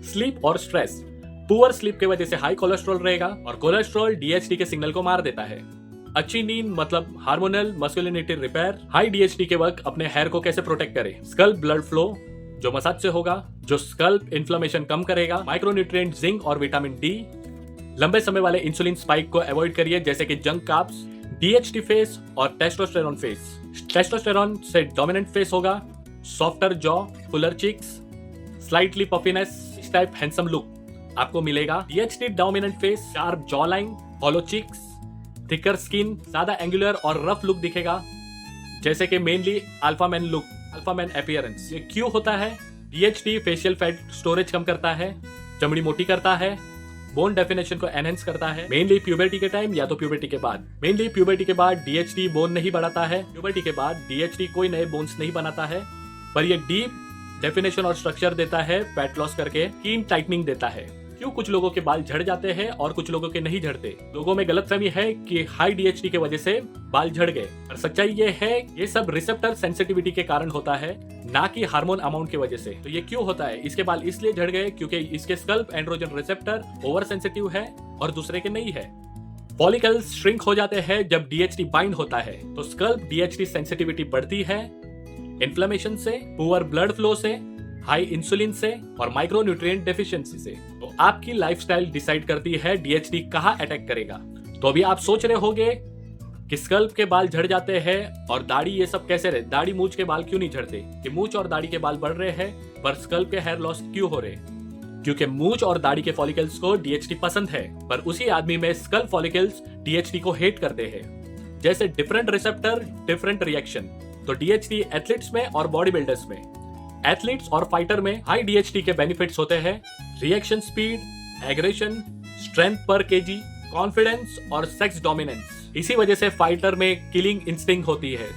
Sleep और stress. Poor sleep की वजह से हाई कोलेस्ट्रॉल रहेगा और कोलेस्ट्रॉल डीएचटी के सिग्नल को मार देता है। अच्छी नींद मतलब hormonal masculinity repair. High DHT के वक्त अपने हेयर को कैसे प्रोटेक्ट करें? स्कल्प ब्लड फ्लो जो मसाज से होगा, जो स्कल्प इन्फ्लेमेशन कम करेगा। माइक्रोन्यूट्रिएंट जिंक और विटामिन डी। लंबे समय वाले इंसुलिन स्पाइक को अवॉइड करिए जैसे कि जंक कार्ब्स। डीएचटी फेस और टेस्टोस्टेरोन फेस। टेस्टोस्टेरोन से डोमिनेंट फेस होगा, softer jaw, fuller cheeks, slightly puffiness type handsome look आपको मिलेगा। DHT dominant face, sharp jaw line, hollow cheeks, thicker skin, ज्यादा एंगुलर और रफ लुक दिखेगा जैसे कि mainly alpha man look, alpha man appearance. ये क्यों होता है? डीएचटी फेशियल फैट स्टोरेज कम करता है, चमड़ी मोटी करता है, बोन डेफिनेशन को एनहेंस करता है, मेनली प्यूबर्टी के टाइम या तो प्यूबर्टी के बाद। मेनली प्यूबर्टी के बाद डीएचटी बोन नहीं बढ़ाता है, प्यूबर्टी के बाद डीएचटी कोई नए बोन्स नहीं बनाता है, पर ये डीप डेफिनेशन और स्ट्रक्चर देता है, फैट लॉस करके कीन टाइटनिंग देता है। क्यों कुछ लोगों के बाल झड़ जाते हैं और कुछ लोगों के नहीं झड़ते? लोगों में गलतफहमी है कि हाई डीएचटी की वजह से बाल झड़ गए, पर सच्चाई ये है ये सब रिसेप्टर सेंसिटिविटी के कारण होता है, ना कि हार्मोन अमाउंट की वजह से। तो ये क्यों होता है? इसके बाल इसलिए झड़ गए क्योंकि इसके scalp androgen receptor over sensitive है और दूसरे के नहीं है। फॉलिकल्स श्रिंक हो जाते हैं जब डीएचटी बाइंड होता है, तो स्कल्प डीएचटी सेंसिटिविटी बढ़ती है इन्फ्लेमेशन से, पुअर ब्लड फ्लो से, हाई इंसुलिन से और माइक्रोन्यूट्रिएंट डेफिशिएंसी से। तो आपकी लाइफस्टाइल डिसाइड करती है डीएचटी कहाँ अटैक करेगा। तो अभी आप सोच रहे होंगे कि स्कल्प के बाल झड़ जाते हैं और दाढ़ी ये सब कैसे रहे, दाढ़ी मूंछ के बाल क्यों नहीं झड़ते? कि मूंछ और दाढ़ी के बाल बढ़ रहे हैं पर स्कल्प के हेयर लॉस क्यों हो रहे? क्योंकि मूंछ और दाढ़ी के फॉलिकल्स को डीएचटी पसंद है, पर उसी आदमी में स्कल्प फॉलिकल्स डीएचटी को हेट करते हैं। जैसे डिफरेंट रिसेप्टर डिफरेंट रिएक्शन। तो डीएचटी एथलीट्स में और बॉडी बिल्डर्स में, एथलीट्स और फाइटर में हाई डीएचटी के बेनिफिट्स होते हैं रिएक्शन स्पीड, एग्रेशन, स्ट्रेंथ पर केजी, कॉन्फिडेंस और सेक्स डोमिनेंस। इसी वजह से फाइटर में किलिंग इंस्टिंक्ट होती है।